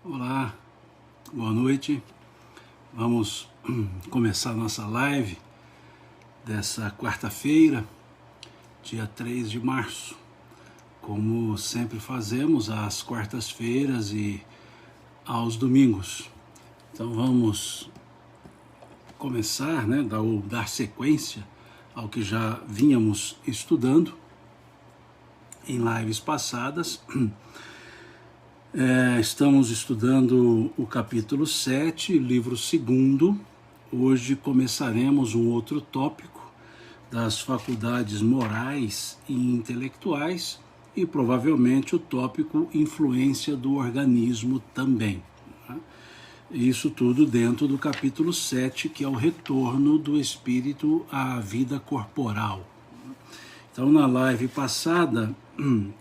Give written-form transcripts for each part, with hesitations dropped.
Olá, boa noite. Vamos começar nossa live dessa quarta-feira, dia 3 de março. Como sempre fazemos às quartas-feiras e aos domingos. Então vamos começar, dar sequência ao que já vínhamos estudando em lives passadas. Estamos estudando o capítulo 7, livro 2. Hoje começaremos um outro tópico das faculdades morais e intelectuais e provavelmente o tópico influência do organismo também. Isso tudo dentro do capítulo 7, que é o retorno do espírito à vida corporal. Então, na live passada,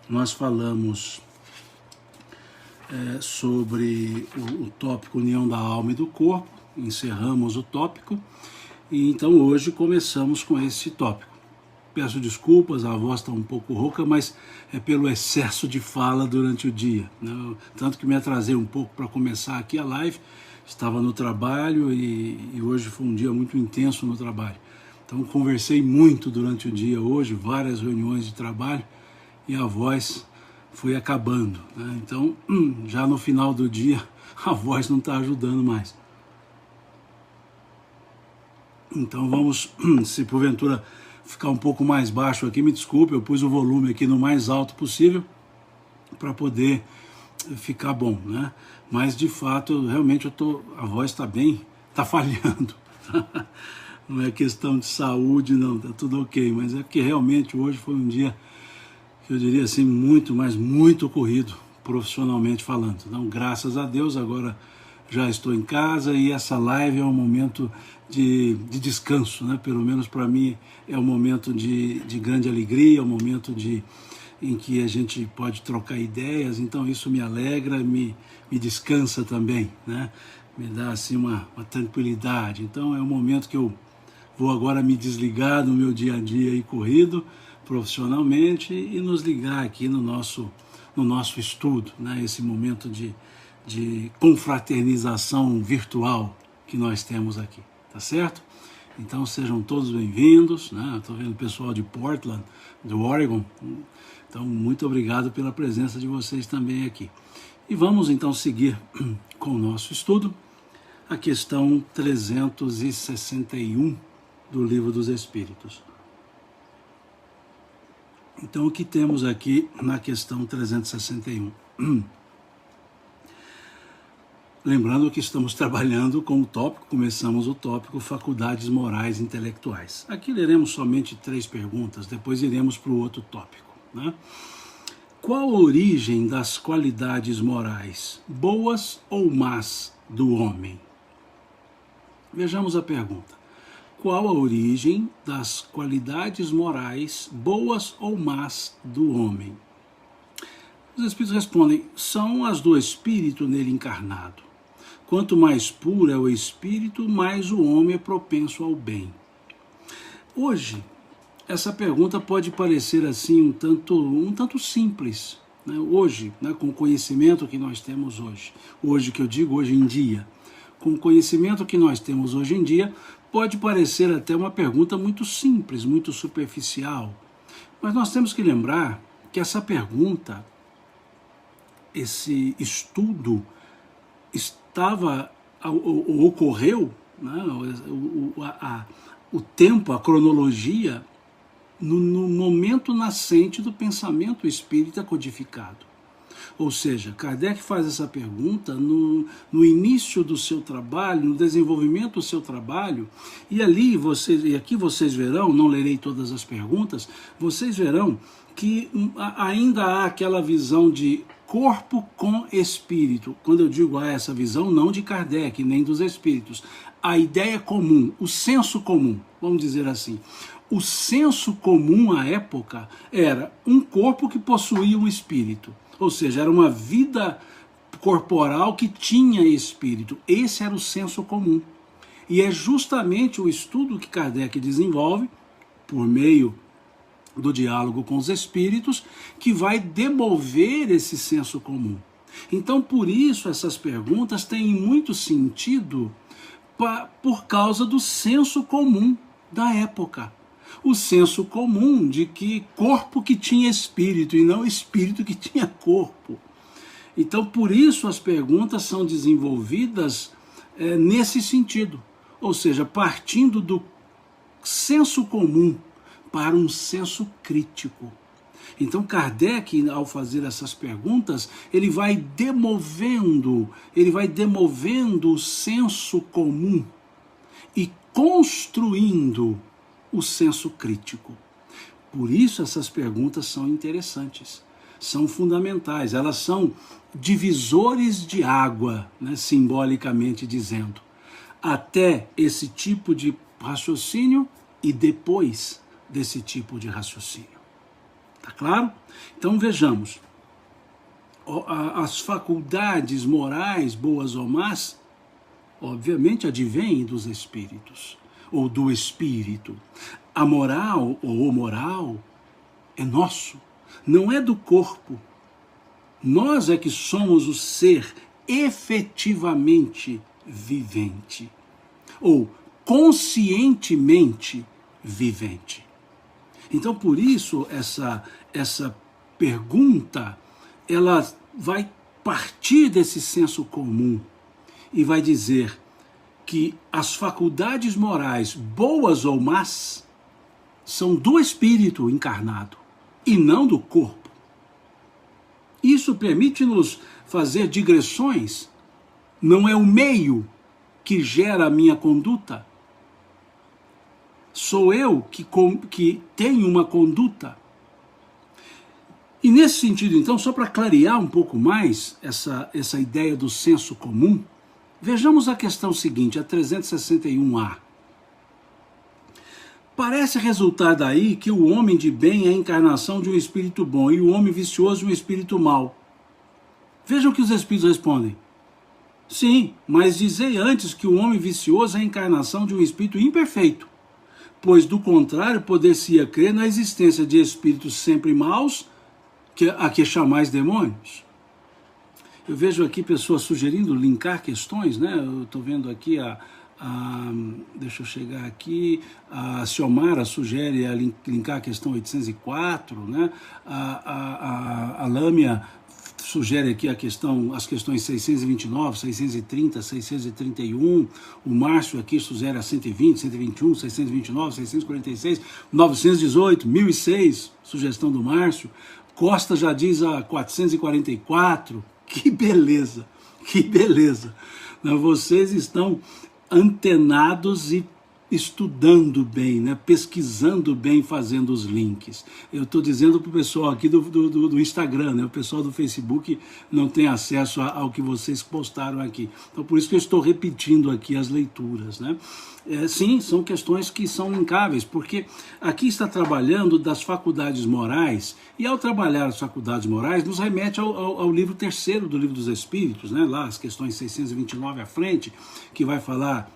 nós falamos sobre o tópico união da alma e do corpo, encerramos o tópico, e então hoje começamos com esse tópico. Peço desculpas, a voz está um pouco rouca, mas é pelo excesso de fala durante o dia, né? Tanto que me atrasei um pouco para começar aqui a live, estava no trabalho e hoje foi um dia muito intenso no trabalho. Então conversei muito durante o dia hoje, várias reuniões de trabalho, e a voz foi acabando, né? Então, já no final do dia, a voz não está ajudando mais. Então vamos, se porventura ficar um pouco mais baixo aqui, me desculpe, eu pus o volume aqui no mais alto possível para poder ficar bom, né? Mas de fato, realmente a voz está falhando. Não é questão de saúde, não, tá tudo ok, mas é que realmente hoje foi um dia, eu diria assim, muito corrido, profissionalmente falando. Então, graças a Deus, agora já estou em casa e essa live é um momento de descanso, né? Pelo menos para mim é um momento de grande alegria, um momento em que a gente pode trocar ideias, então isso me alegra, me descansa também, né? Me dá assim uma tranquilidade. Então é um momento que eu vou agora me desligar do meu dia a dia aí corrido, profissionalmente, e nos ligar aqui no nosso estudo, né? Esse momento de confraternização virtual que nós temos aqui, tá certo? Então sejam todos bem-vindos, né? Estou vendo o pessoal de Portland, do Oregon, então muito obrigado pela presença de vocês também aqui. E vamos então seguir com o nosso estudo, a questão 361 do Livro dos Espíritos. Então, o que temos aqui na questão 361? Lembrando que estamos trabalhando com o tópico, começamos o tópico faculdades morais e intelectuais. Aqui leremos somente 3 perguntas, depois iremos para o outro tópico, né? Qual a origem das qualidades morais, boas ou más, do homem? Vejamos a pergunta. Qual a origem das qualidades morais, boas ou más, do homem? Os Espíritos respondem, são as do Espírito nele encarnado. Quanto mais puro é o Espírito, mais o homem é propenso ao bem. Hoje, essa pergunta pode parecer assim um tanto simples, né? Hoje, né, com o conhecimento que nós temos hoje que eu digo hoje em dia, com o conhecimento que nós temos hoje em dia, pode parecer até uma pergunta muito simples, muito superficial, mas nós temos que lembrar que essa pergunta, esse estudo ocorreu, né, o tempo, a cronologia, no momento nascente do pensamento espírita codificado. Ou seja, Kardec faz essa pergunta no início do seu trabalho, no desenvolvimento do seu trabalho, e aqui vocês verão, não lerei todas as perguntas, vocês verão que ainda há aquela visão de corpo com espírito. Quando eu digo essa visão, não de Kardec, nem dos espíritos. A ideia comum, o senso comum, vamos dizer assim. O senso comum à época era um corpo que possuía um espírito. Ou seja, era uma vida corporal que tinha espírito. Esse era o senso comum. E é justamente o estudo que Kardec desenvolve, por meio do diálogo com os espíritos, que vai demover esse senso comum. Então, por isso, essas perguntas têm muito sentido por causa do senso comum da época. O senso comum de que corpo que tinha espírito e não espírito que tinha corpo. Então, por isso, as perguntas são desenvolvidas nesse sentido. Ou seja, partindo do senso comum para um senso crítico. Então Kardec, ao fazer essas perguntas, ele vai demovendo o senso comum e construindo o senso crítico. Por isso essas perguntas são interessantes, são fundamentais, elas são divisores de água, né, simbolicamente dizendo, até esse tipo de raciocínio e depois desse tipo de raciocínio. Tá claro? Então vejamos, as faculdades morais, boas ou más, obviamente advêm dos espíritos, ou do espírito. A moral ou o moral é nosso, não é do corpo. Nós é que somos o ser efetivamente vivente, ou conscientemente vivente. Então, por isso, essa pergunta, ela vai partir desse senso comum e vai dizer que as faculdades morais, boas ou más, são do espírito encarnado e não do corpo. Isso permite-nos fazer digressões, não é o meio que gera a minha conduta. Sou eu que tenho uma conduta. E nesse sentido, então, só para clarear um pouco mais essa ideia do senso comum, vejamos a questão seguinte, a 361A. Parece resultar daí que o homem de bem é a encarnação de um espírito bom e o homem vicioso de um espírito mau. Vejam o que os espíritos respondem. Sim, mas dizei antes que o homem vicioso é a encarnação de um espírito imperfeito, pois do contrário poder-se-ia crer na existência de espíritos sempre maus, a que chamais demônios. Eu vejo aqui pessoas sugerindo linkar questões, né? Eu estou vendo aqui deixa eu chegar aqui, a Ciomara sugere linkar a questão 804, né? A Lâmia sugere aqui as questões 629, 630, 631, o Márcio aqui sugere a 120, 121, 629, 646, 918, 1006, sugestão do Márcio, Costa já diz a 444, que beleza, que beleza. Vocês estão antenados e estudando bem, né? Pesquisando bem, fazendo os links. Eu estou dizendo para o pessoal aqui do Instagram, né? O pessoal do Facebook não tem acesso ao que vocês postaram aqui. Então, por isso que eu estou repetindo aqui as leituras, né? Sim, são questões que são linkáveis, porque aqui está trabalhando das faculdades morais, e ao trabalhar as faculdades morais, nos remete ao livro terceiro do Livro dos Espíritos, né? Lá as questões 629 à frente, que vai falar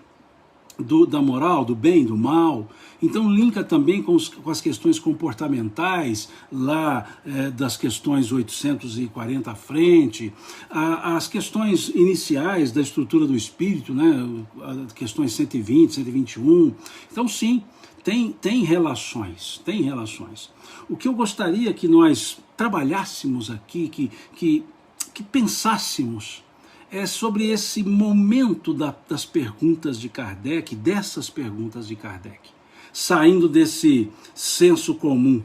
da moral, do bem, do mal. Então linka também com as questões comportamentais, lá das questões 840 à frente, as questões iniciais da estrutura do espírito, né? Questões 120, 121. Então sim, tem relações, tem relações. O que eu gostaria que nós trabalhássemos aqui, que pensássemos, é sobre esse momento das perguntas de Kardec, dessas perguntas de Kardec, saindo desse senso comum.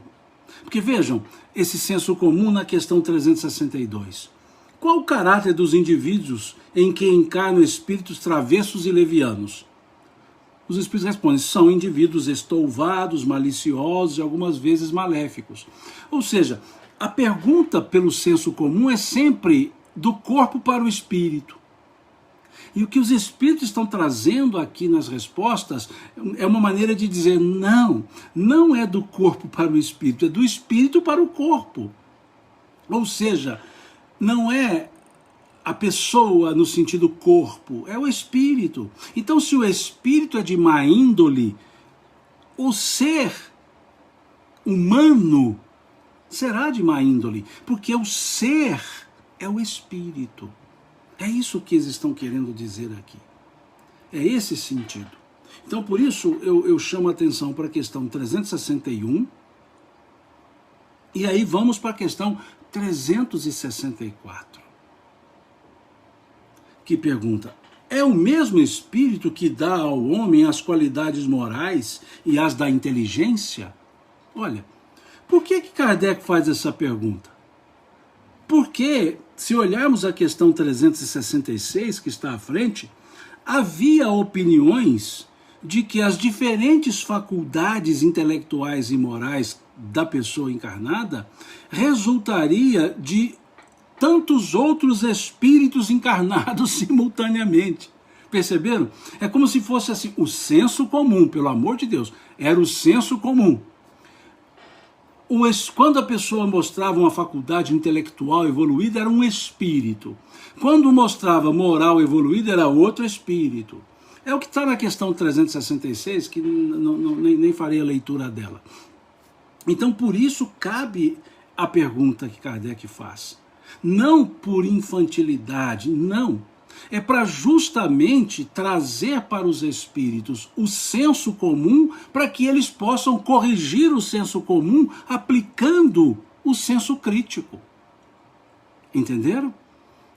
Porque vejam, esse senso comum na questão 362. Qual o caráter dos indivíduos em que encarnam espíritos travessos e levianos? Os espíritos respondem, são indivíduos estouvados, maliciosos e algumas vezes maléficos. Ou seja, a pergunta pelo senso comum é sempre do corpo para o espírito. E o que os espíritos estão trazendo aqui nas respostas é uma maneira de dizer, não é do corpo para o espírito, é do espírito para o corpo. Ou seja, não é a pessoa no sentido corpo, é o espírito. Então, se o espírito é de má índole, o ser humano será de má índole, porque o ser é o espírito. É isso que eles estão querendo dizer aqui. É esse sentido. Então, por isso, eu chamo a atenção para a questão 361, e aí vamos para a questão 364, que pergunta: é o mesmo Espírito que dá ao homem as qualidades morais e as da inteligência? Olha, por que Kardec faz essa pergunta? Porque, se olharmos a questão 366, que está à frente, havia opiniões de que as diferentes faculdades intelectuais e morais da pessoa encarnada resultaria de tantos outros espíritos encarnados simultaneamente. Perceberam? É como se fosse assim, o senso comum, pelo amor de Deus, era o senso comum. Quando a pessoa mostrava uma faculdade intelectual evoluída, era um espírito. Quando mostrava moral evoluída, era outro espírito. É o que está na questão 366, que nem farei a leitura dela. Então, por isso, cabe a pergunta que Kardec faz. Não por infantilidade, não. É para justamente trazer para os espíritos o senso comum, para que eles possam corrigir o senso comum aplicando o senso crítico. Entenderam?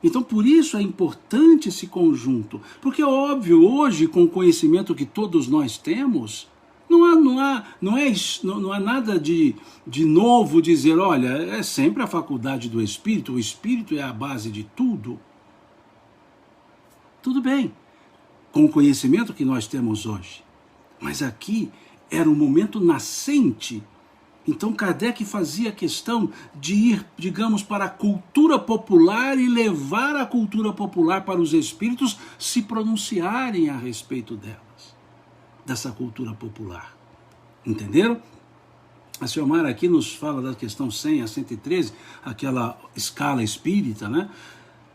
Então, por isso é importante esse conjunto. Porque, óbvio, hoje, com o conhecimento que todos nós temos, não há nada de novo dizer, olha, é sempre a faculdade do espírito, o espírito é a base de tudo. Tudo bem, com o conhecimento que nós temos hoje. Mas aqui era um momento nascente. Então Kardec fazia questão de ir, digamos, para a cultura popular e levar a cultura popular para os espíritos se pronunciarem a respeito delas, dessa cultura popular. Entenderam? A Xiomara aqui nos fala da questão 100 a 113, aquela escala espírita, né?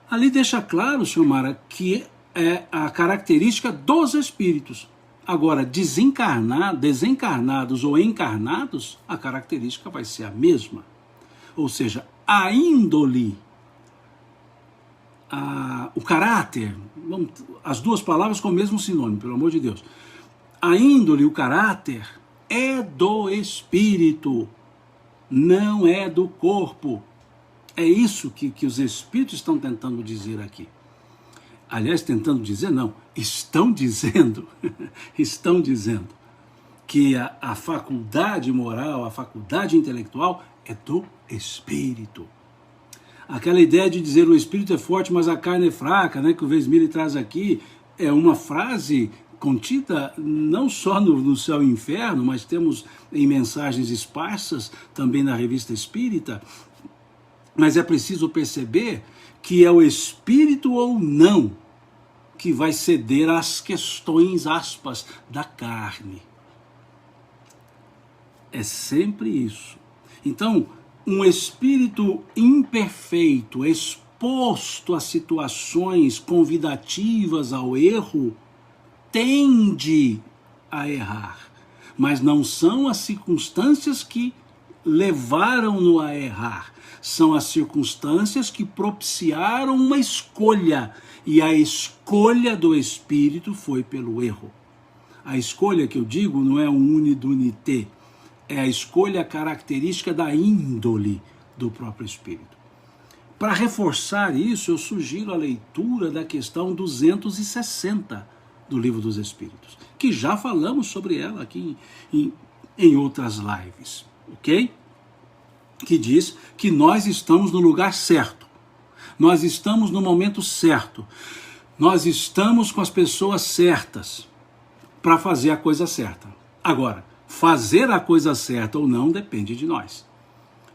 Ali deixa claro, Xiomara, que é a característica dos espíritos. Agora, desencarnados ou encarnados, a característica vai ser a mesma. Ou seja, a índole, o caráter, as duas palavras com o mesmo sinônimo, pelo amor de Deus. A índole, o caráter, é do espírito, não é do corpo. É isso que os espíritos estão tentando dizer aqui. Aliás, tentando dizer, não, estão dizendo que a faculdade moral, a faculdade intelectual é do espírito. Aquela ideia de dizer o espírito é forte, mas a carne é fraca, né, que o Vesmir traz aqui, é uma frase contida não só no Céu e Inferno, mas temos em mensagens esparsas também na Revista Espírita. Mas é preciso perceber que é o espírito ou não que vai ceder às questões, aspas, da carne. É sempre isso. Então, um espírito imperfeito, exposto a situações convidativas ao erro, tende a errar. Mas não são as circunstâncias que levaram-no a errar. São as circunstâncias que propiciaram uma escolha. E a escolha do espírito foi pelo erro. A escolha que eu digo não é um unidunité, é a escolha característica da índole do próprio espírito. Para reforçar isso, eu sugiro a leitura da questão 260 do Livro dos Espíritos, que já falamos sobre ela aqui em outras lives, ok? Que diz que nós estamos no lugar certo, nós estamos no momento certo, nós estamos com as pessoas certas para fazer a coisa certa. Agora, fazer a coisa certa ou não depende de nós.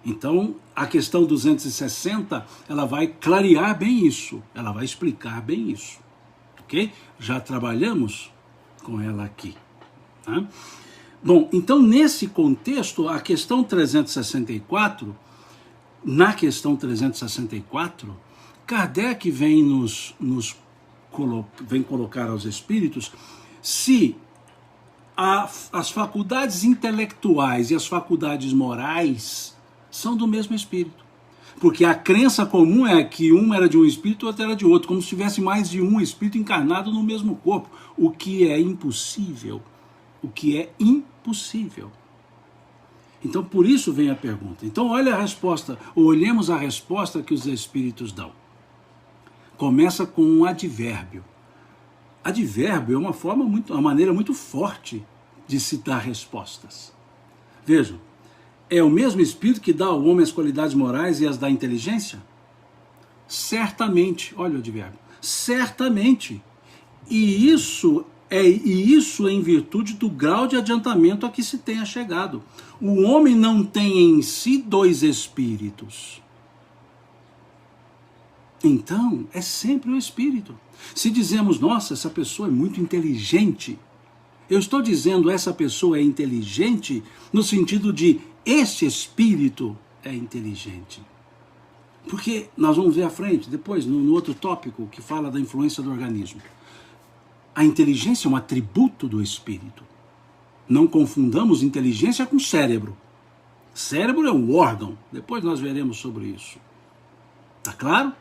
Então, a questão 260, ela vai clarear bem isso, ela vai explicar bem isso, ok? Já trabalhamos com ela aqui, tá? Bom, então nesse contexto, a questão 364, na questão 364, Kardec vem vem colocar aos espíritos se as faculdades intelectuais e as faculdades morais são do mesmo espírito. Porque a crença comum é que um era de um espírito e outro era de outro, como se tivesse mais de um espírito encarnado no mesmo corpo, o que é impossível. O que é impossível. Então, por isso vem a pergunta. Então, olha a resposta, ou olhemos a resposta que os espíritos dão. Começa com um advérbio. Advérbio é uma maneira muito forte de se dar respostas. Vejam, é o mesmo espírito que dá ao homem as qualidades morais e as da inteligência? Certamente, olha o advérbio, certamente. E isso em virtude do grau de adiantamento a que se tenha chegado. O homem não tem em si dois espíritos. Então, é sempre o espírito. Se dizemos, nossa, essa pessoa é muito inteligente, eu estou dizendo essa pessoa é inteligente no sentido de este espírito é inteligente. Porque nós vamos ver à frente, depois, no outro tópico que fala da influência do organismo. A inteligência é um atributo do espírito. Não confundamos inteligência com cérebro. Cérebro é um órgão. Depois nós veremos sobre isso. Tá claro?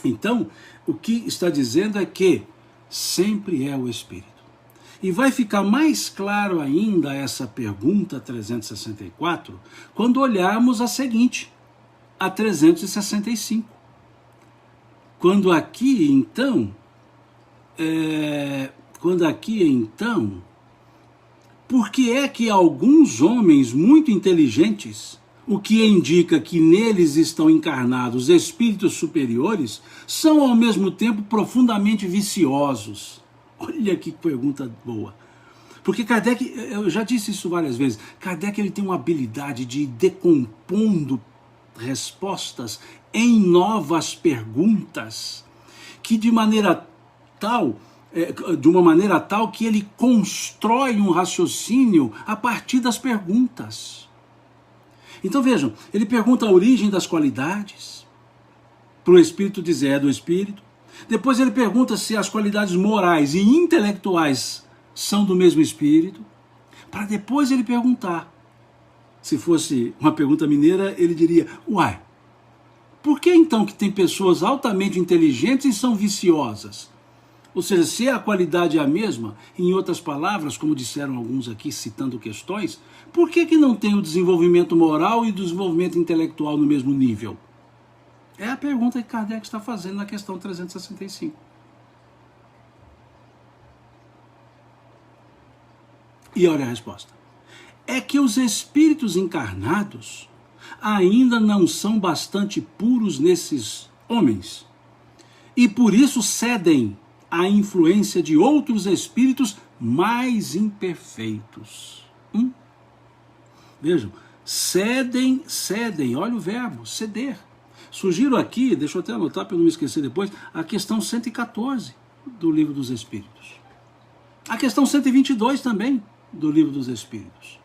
Então, o que está dizendo é que sempre é o espírito. E vai ficar mais claro ainda essa pergunta 364 quando olharmos a seguinte, a 365. Quando aqui então, por que é que alguns homens muito inteligentes, o que indica que neles estão encarnados espíritos superiores, são ao mesmo tempo profundamente viciosos? Olha que pergunta boa. Porque Kardec, eu já disse isso várias vezes, Kardec ele tem uma habilidade de ir decompondo respostas em novas perguntas, que de uma maneira tal que ele constrói um raciocínio a partir das perguntas. Então vejam, ele pergunta a origem das qualidades, para o espírito dizer é do espírito. Depois ele pergunta se as qualidades morais e intelectuais são do mesmo espírito, para depois ele perguntar. Se fosse uma pergunta mineira, ele diria, uai, por que então que tem pessoas altamente inteligentes e são viciosas? Ou seja, se a qualidade é a mesma, em outras palavras, como disseram alguns aqui citando questões, por que não tem o desenvolvimento moral e o desenvolvimento intelectual no mesmo nível? É a pergunta que Kardec está fazendo na questão 365. E olha a resposta. É que os espíritos encarnados ainda não são bastante puros nesses homens, e por isso cedem à influência de outros espíritos mais imperfeitos. Vejam, cedem, olha o verbo, ceder. Sugiro aqui, deixa eu até anotar para eu não me esquecer depois, a questão 114 do Livro dos Espíritos. A questão 122 também do Livro dos Espíritos.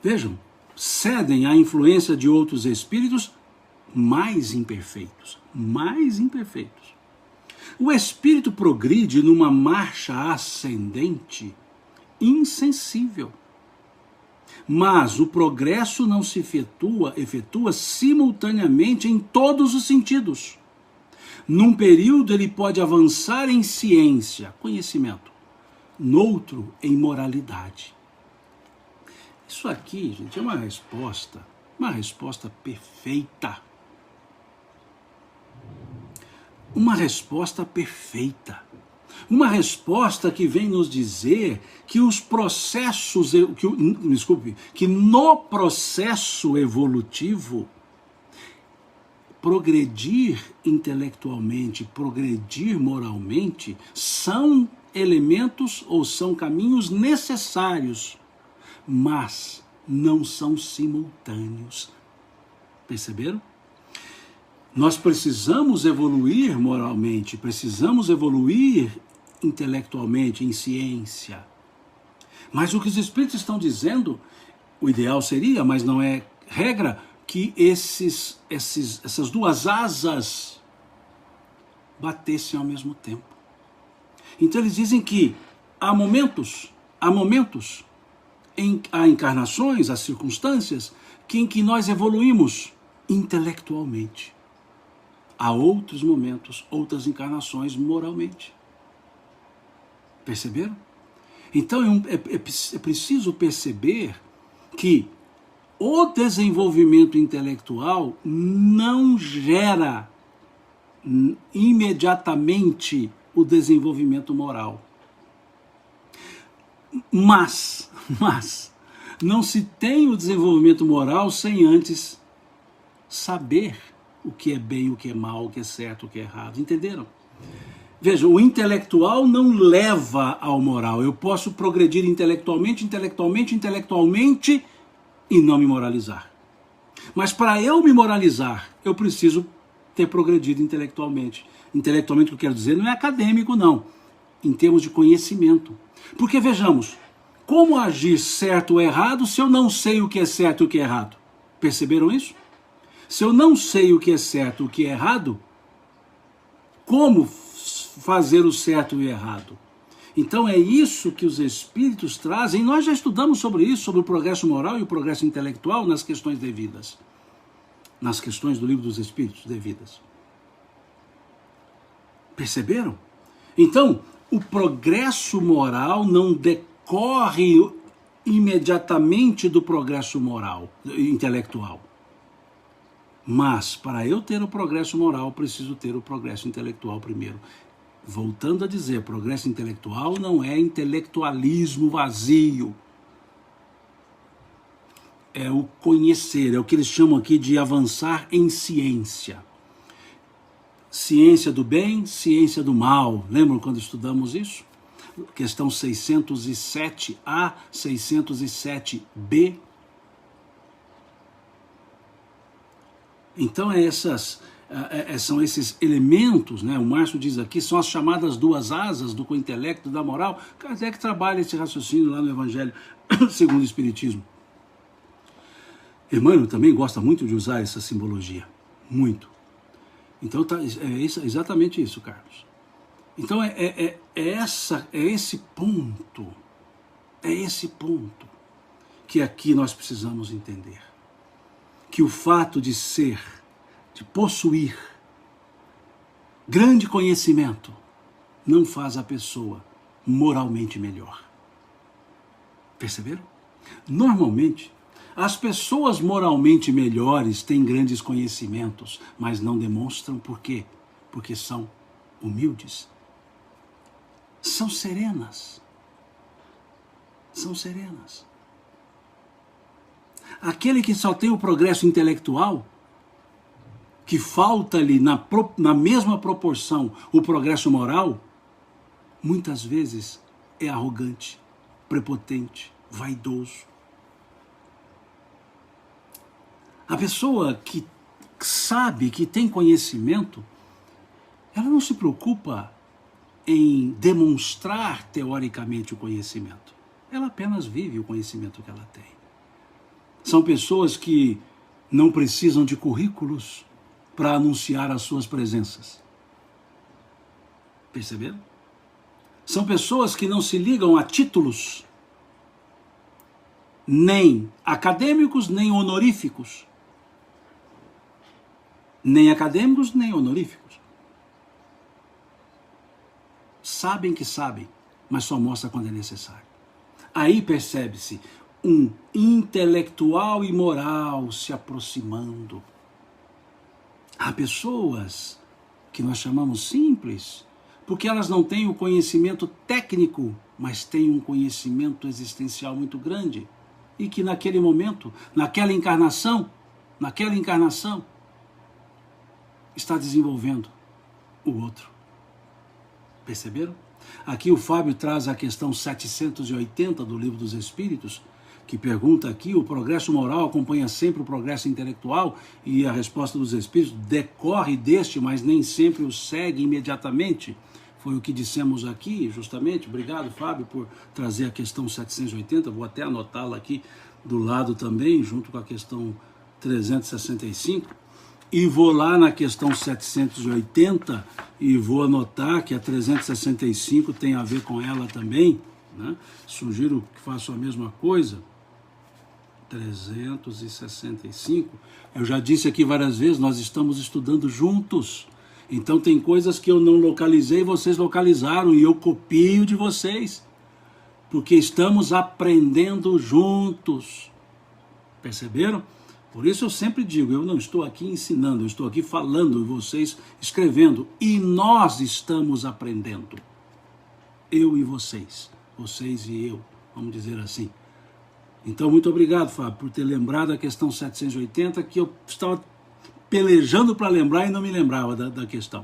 Vejam, cedem à influência de outros espíritos mais imperfeitos. Mais imperfeitos. O espírito progride numa marcha ascendente insensível. Mas o progresso não se efetua simultaneamente em todos os sentidos. Num período ele pode avançar em ciência, conhecimento, noutro em moralidade. Isso aqui, gente, é uma resposta perfeita. Uma resposta perfeita. Uma resposta que vem nos dizer que os processos, que no processo evolutivo, progredir intelectualmente, progredir moralmente, são elementos ou são caminhos necessários, mas não são simultâneos. Perceberam? Nós precisamos evoluir moralmente, precisamos evoluir intelectualmente, em ciência. Mas o que os espíritos estão dizendo, o ideal seria, mas não é regra, que essas duas asas batessem ao mesmo tempo. Então eles dizem que há momentos, há encarnações, há circunstâncias em que nós evoluímos intelectualmente. Há outros momentos, outras encarnações moralmente. Perceberam? Então é preciso perceber que o desenvolvimento intelectual não gera imediatamente o desenvolvimento moral. Mas não se tem o desenvolvimento moral sem antes saber o que é bem, o que é mal, o que é certo, o que é errado. Entenderam? Veja, o intelectual não leva ao moral. Eu posso progredir intelectualmente e não me moralizar. Mas para eu me moralizar, eu preciso ter progredido intelectualmente. Intelectualmente, o que eu quero dizer, não é acadêmico, não. Em termos de conhecimento. Porque, vejamos, como agir certo ou errado se eu não sei o que é certo e o que é errado? Perceberam isso? Se eu não sei o que é certo e o que é errado, como fazer o certo e o errado? Então é isso que os espíritos trazem. Nós já estudamos sobre isso, sobre o progresso moral e o progresso intelectual nas questões devidas. Nas questões do Livro dos Espíritos devidas. Perceberam? Então, o progresso moral não decorre imediatamente do progresso moral, intelectual. Mas, para eu ter o progresso moral, preciso ter o progresso intelectual primeiro. Voltando a dizer, progresso intelectual não é intelectualismo vazio. É o conhecer, é o que eles chamam aqui de avançar em ciência. Ciência do bem, ciência do mal. Lembram quando estudamos isso? Questão 607A, 607B. Então são esses elementos, né? O Márcio diz aqui, são as chamadas duas asas do intelecto e da moral. Kardec trabalha esse raciocínio lá no Evangelho segundo o Espiritismo. Emmanuel também gosta muito de usar essa simbologia, muito. Então é exatamente isso, Carlos. Então é esse ponto que aqui nós precisamos entender. Que o fato de ser, de possuir grande conhecimento, não faz a pessoa moralmente melhor. Perceberam? Normalmente, as pessoas moralmente melhores têm grandes conhecimentos, mas não demonstram por quê? Porque são humildes. São serenas. São serenas. Aquele que só tem o progresso intelectual, que falta-lhe na mesma proporção o progresso moral, muitas vezes é arrogante, prepotente, vaidoso. A pessoa que sabe, que tem conhecimento, ela não se preocupa em demonstrar teoricamente o conhecimento. Ela apenas vive o conhecimento que ela tem. São pessoas que não precisam de currículos para anunciar as suas presenças. Perceberam? São pessoas que não se ligam a títulos, nem acadêmicos, nem honoríficos. Nem acadêmicos, nem honoríficos. Sabem que sabem, mas só mostra quando é necessário. Aí percebe-se um intelectual e moral se aproximando. Há pessoas que nós chamamos simples, porque elas não têm o conhecimento técnico, mas têm um conhecimento existencial muito grande, e que naquele momento, naquela encarnação, está desenvolvendo o outro. Perceberam? Aqui o Fábio traz a questão 780 do Livro dos Espíritos, que pergunta aqui, o progresso moral acompanha sempre o progresso intelectual, e a resposta dos Espíritos decorre deste, mas nem sempre o segue imediatamente. Foi o que dissemos aqui, justamente. Obrigado, Fábio, por trazer a questão 780, vou até anotá-la aqui do lado também, junto com a questão 365. E vou lá na questão 780 e vou anotar que a 365 tem a ver com ela também, né? Sugiro que façam a mesma coisa, 365, eu já disse aqui várias vezes, nós estamos estudando juntos. Então tem coisas que eu não localizei, vocês localizaram, e eu copio de vocês. Porque estamos aprendendo juntos. Perceberam? Por isso eu sempre digo, eu não estou aqui ensinando, eu estou aqui falando e vocês escrevendo. E nós estamos aprendendo. Eu e vocês. Vocês e eu, vamos dizer assim. Então, muito obrigado, Fábio, por ter lembrado a questão 780, que eu estava pelejando para lembrar e não me lembrava da questão.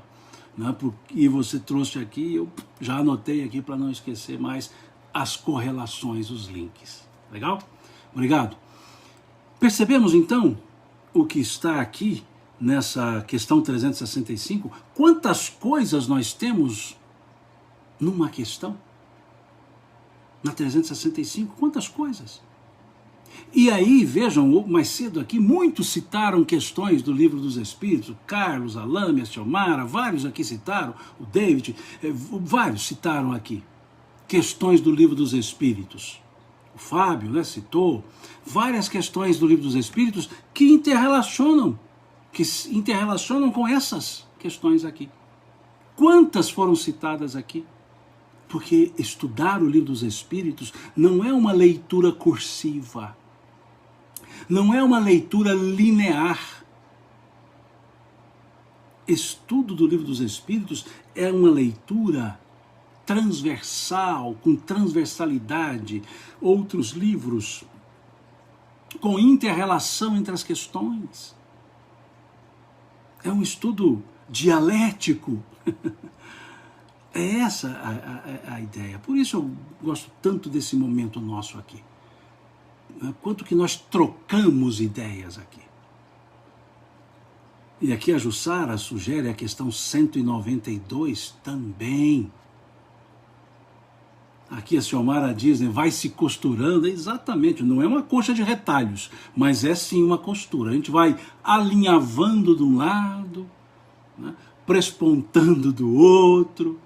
Né? E você trouxe aqui, eu já anotei aqui para não esquecer mais as correlações, os links. Legal? Obrigado. Percebemos, então, o que está aqui nessa questão 365? Quantas coisas nós temos numa questão? Na 365, quantas coisas? E aí, vejam, mais cedo aqui, muitos citaram questões do Livro dos Espíritos, Carlos, Alame, a Xiomara, vários aqui citaram, o David, vários citaram aqui questões do Livro dos Espíritos. O Fábio, né, citou várias questões do Livro dos Espíritos que interrelacionam com essas questões aqui. Quantas foram citadas aqui? Porque estudar o Livro dos Espíritos não é uma leitura cursiva, não é uma leitura linear. Estudo do Livro dos Espíritos é uma leitura transversal, com transversalidade, outros livros com inter-relação entre as questões. É um estudo dialético. É essa a ideia. Por isso eu gosto tanto desse momento nosso aqui. Quanto que nós trocamos ideias aqui. E aqui a Jussara sugere a questão 192 também. Aqui a Xiomara diz, né, vai se costurando, exatamente, não é uma coxa de retalhos, mas é sim uma costura. A gente vai alinhavando de um lado, né, prespontando do outro.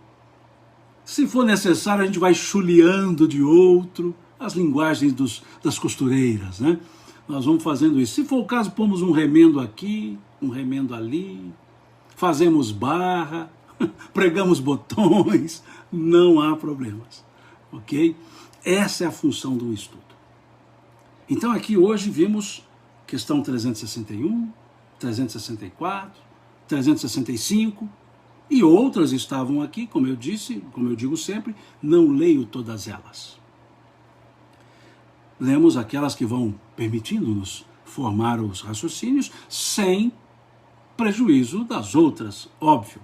Se for necessário, a gente vai chuleando de outro, as linguagens das costureiras, né? Nós vamos fazendo isso. Se for o caso, pomos um remendo aqui, um remendo ali, fazemos barra, pregamos botões, não há problemas. Ok? Essa é a função do estudo. Então aqui hoje vimos questão 361, 364, 365 e outras estavam aqui, como eu disse, como eu digo sempre, não leio todas elas. Lemos aquelas que vão permitindo-nos formar os raciocínios sem prejuízo das outras, óbvio.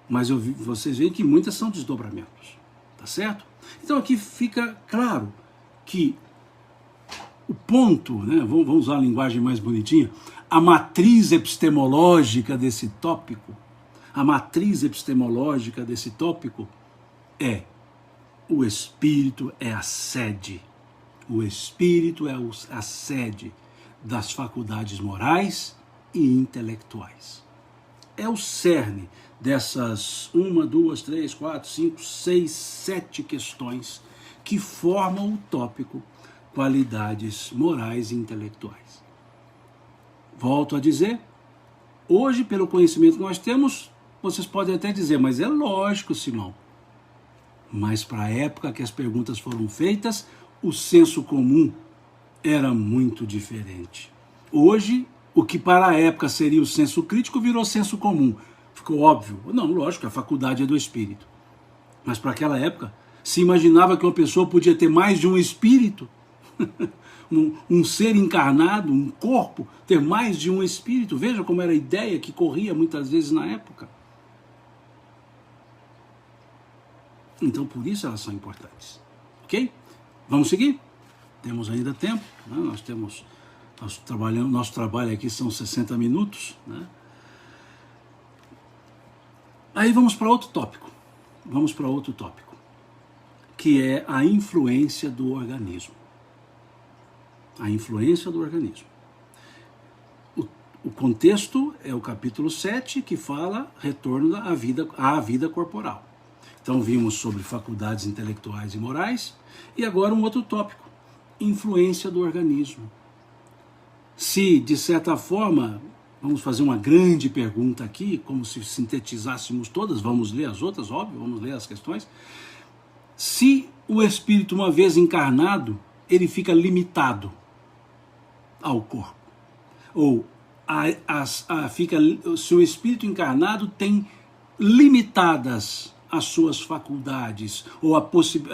Mas vocês veem que muitas são desdobramentos. Tá certo? Então aqui fica claro que o ponto, né, vamos usar a linguagem mais bonitinha, a matriz epistemológica desse tópico, é o espírito é a sede. O espírito é a sede das faculdades morais e intelectuais. É o cerne dessas 1, 2, 3, 4, 5, 6, 7 questões que formam o tópico qualidades morais e intelectuais. Volto a dizer, hoje, pelo conhecimento que nós temos, vocês podem até dizer, mas é lógico, Simão. Mas para a época que as perguntas foram feitas, o senso comum era muito diferente. Hoje, o que para a época seria o senso crítico virou senso comum. Ficou óbvio. Não, lógico, a faculdade é do espírito. Mas para aquela época, se imaginava que uma pessoa podia ter mais de um espírito. um ser encarnado, um corpo, ter mais de um espírito. Veja como era a ideia que corria muitas vezes na época. Então, por isso elas são importantes. Ok? Vamos seguir? Temos ainda tempo. Né? Nosso trabalho aqui são 60 minutos. Né? Aí vamos para outro tópico. Que é a influência do organismo. A influência do organismo. O contexto é o capítulo 7, que fala retorno à vida corporal. Então vimos sobre faculdades intelectuais e morais, e agora um outro tópico, influência do organismo. Se, de certa forma, vamos fazer uma grande pergunta aqui, como se sintetizássemos todas, vamos ler as outras, óbvio, vamos ler as questões. Se o espírito, uma vez encarnado, ele fica limitado ao corpo, ou se o espírito encarnado tem limitadas as suas faculdades, ou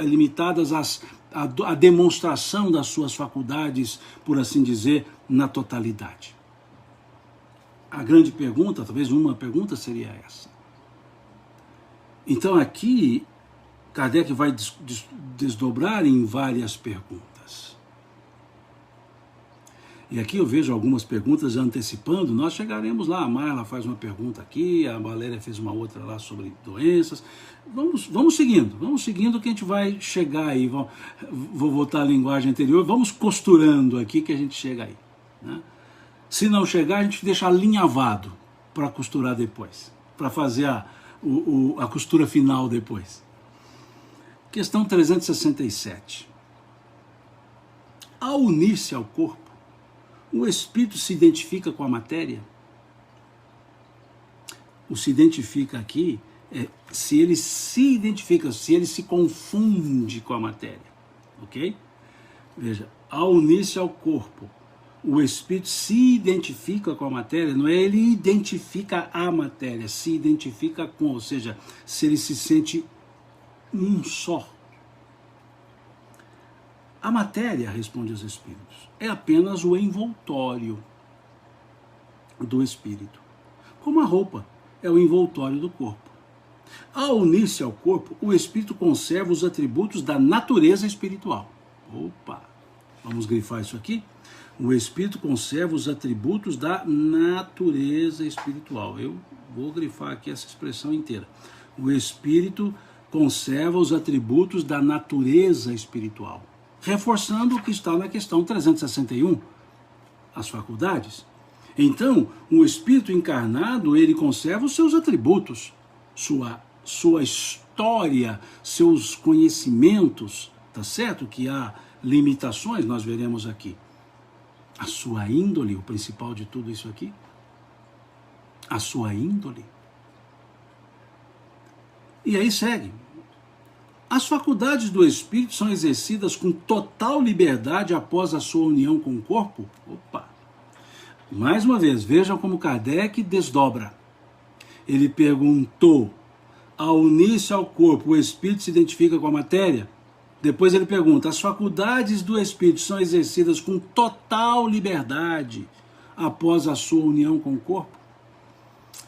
limitadas a demonstração das suas faculdades, por assim dizer, na totalidade. A grande pergunta, talvez uma pergunta seria essa. Então aqui, Kardec vai desdobrar em várias perguntas. E aqui eu vejo algumas perguntas antecipando, nós chegaremos lá, a Marla faz uma pergunta aqui, a Valéria fez uma outra lá sobre doenças. Vamos seguindo que a gente vai chegar aí, vou voltar à linguagem anterior, vamos costurando aqui que a gente chega aí, né? Se não chegar, a gente deixa alinhavado para costurar depois, para fazer a costura final depois. Questão 367. Ao unir-se ao corpo, o espírito se identifica com a matéria? O se identifica aqui é se ele se identifica, se ele se confunde com a matéria, ok? Veja, ao unir-se ao corpo, o espírito se identifica com a matéria, não é ele identifica a matéria, se identifica com, ou seja, se ele se sente um só. A matéria, responde os espíritos, é apenas o envoltório do espírito, como a roupa é o envoltório do corpo. Ao unir-se ao corpo, o espírito conserva os atributos da natureza espiritual. Opa, vamos grifar isso aqui? O espírito conserva os atributos da natureza espiritual. Eu vou grifar aqui essa expressão inteira. O espírito conserva os atributos da natureza espiritual, reforçando o que está na questão 361, as faculdades. Então, o espírito encarnado, ele conserva os seus atributos, sua história, seus conhecimentos, tá certo? Que há limitações, nós veremos aqui. A sua índole, o principal de tudo isso aqui, a sua índole. E aí segue. As faculdades do espírito são exercidas com total liberdade após a sua união com o corpo? Opa! Mais uma vez, vejam como Kardec desdobra. Ele perguntou, ao unir-se ao corpo, o espírito se identifica com a matéria? Depois ele pergunta, as faculdades do espírito são exercidas com total liberdade após a sua união com o corpo?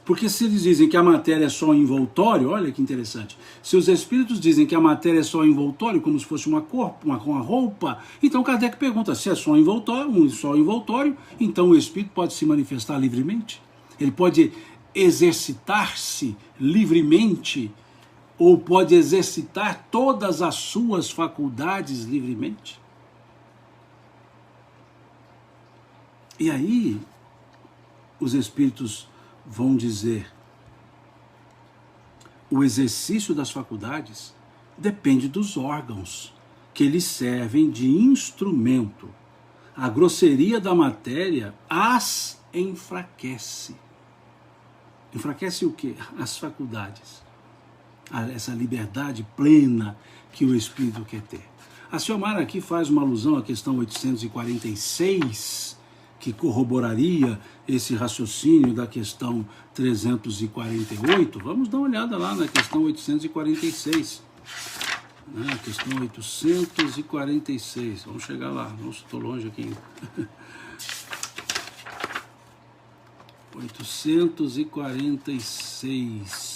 Porque se eles dizem que a matéria é só envoltório, olha que interessante, se os espíritos dizem que a matéria é só envoltório, como se fosse uma roupa, então Kardec pergunta, se é só envoltório, então o espírito pode se manifestar livremente? Ele pode exercitar-se livremente? Ou pode exercitar todas as suas faculdades livremente? E aí, os espíritos vão dizer, o exercício das faculdades depende dos órgãos que lhes servem de instrumento. A grosseria da matéria as enfraquece. Enfraquece o quê? As faculdades. Essa liberdade plena que o espírito quer ter. A Ciomara aqui faz uma alusão à questão 846, que corroboraria esse raciocínio da questão 348. Vamos dar uma olhada lá na questão 846. A questão 846. Vamos chegar lá. Nossa, estou longe aqui ainda. 846.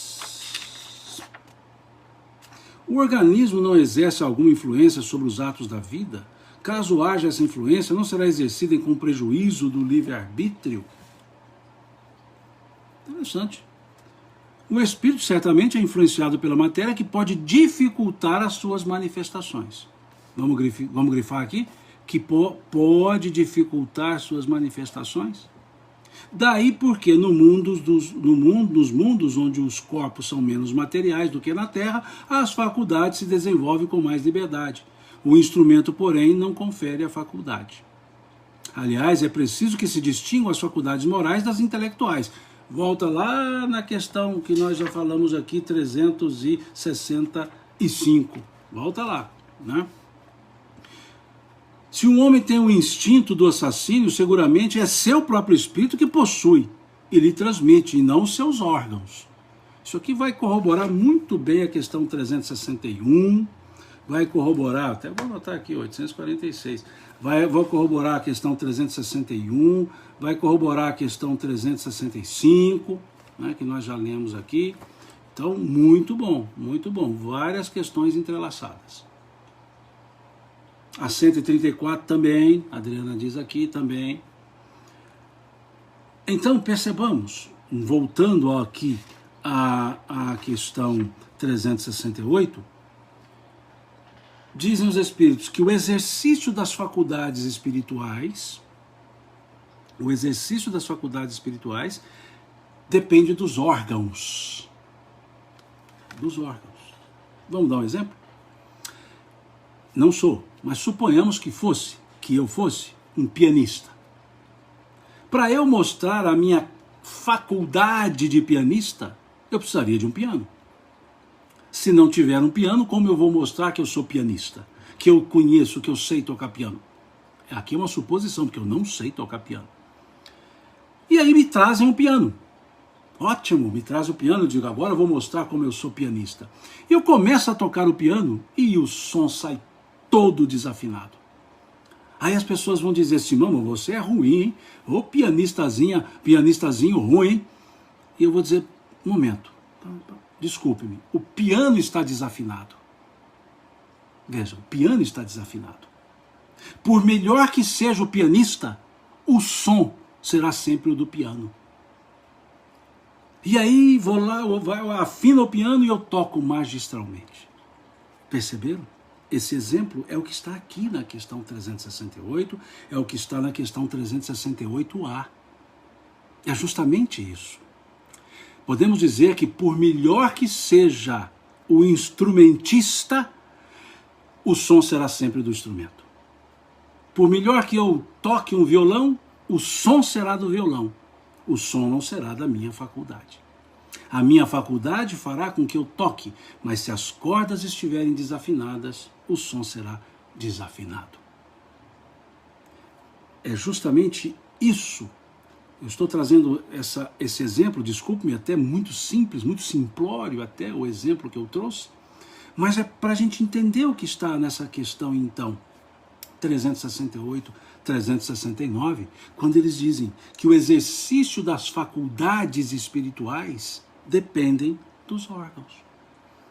O organismo não exerce alguma influência sobre os atos da vida? Caso haja essa influência, não será exercida com prejuízo do livre-arbítrio? Interessante. O espírito certamente é influenciado pela matéria que pode dificultar as suas manifestações. Vamos grifar aqui? Que pode dificultar suas manifestações? Daí porque nos mundos onde os corpos são menos materiais do que na Terra, as faculdades se desenvolvem com mais liberdade. O instrumento, porém, não confere a faculdade. Aliás, é preciso que se distinguam as faculdades morais das intelectuais. Volta lá na questão que nós já falamos aqui, 365. Volta lá, né? Se um homem tem o instinto do assassínio, seguramente é seu próprio espírito que possui e lhe transmite, e não os seus órgãos. Isso aqui vai corroborar muito bem a questão 361, vai corroborar, até vou anotar aqui, 846, vai corroborar a questão 361, vai corroborar a questão 365, né, que nós já lemos aqui. Então, muito bom, várias questões entrelaçadas. A 134 também, a Adriana diz aqui também. Então, percebamos, voltando aqui à questão 368, dizem os espíritos que o exercício das faculdades espirituais, depende dos órgãos. Vamos dar um exemplo? Não sou, mas suponhamos que eu fosse um pianista. Para eu mostrar a minha faculdade de pianista, eu precisaria de um piano. Se não tiver um piano, como eu vou mostrar que eu sou pianista? Que eu conheço, que eu sei tocar piano? Aqui é uma suposição, porque eu não sei tocar piano. E aí me trazem um piano. Ótimo, me traz o piano, eu digo, agora eu vou mostrar como eu sou pianista. E eu começo a tocar o piano e o som sai todo desafinado. Aí as pessoas vão dizer assim, mano, você é ruim, hein? Ô pianistazinho ruim. E eu vou dizer, um momento, desculpe-me, o piano está desafinado. Veja, o piano está desafinado. Por melhor que seja o pianista, o som será sempre o do piano. E aí vou lá, eu afino o piano e eu toco magistralmente. Perceberam? Esse exemplo é o que está aqui na questão 368, é o que está na questão 368A. É justamente isso. Podemos dizer que por melhor que seja o instrumentista, o som será sempre do instrumento. Por melhor que eu toque um violão, o som será do violão. O som não será da minha faculdade. A minha faculdade fará com que eu toque, mas se as cordas estiverem desafinadas, o som será desafinado. É justamente isso. Eu estou trazendo esse exemplo, desculpe-me, até muito simples, muito simplório até o exemplo que eu trouxe, mas é para a gente entender o que está nessa questão, então, 368, 369, quando eles dizem que o exercício das faculdades espirituais dependem dos órgãos,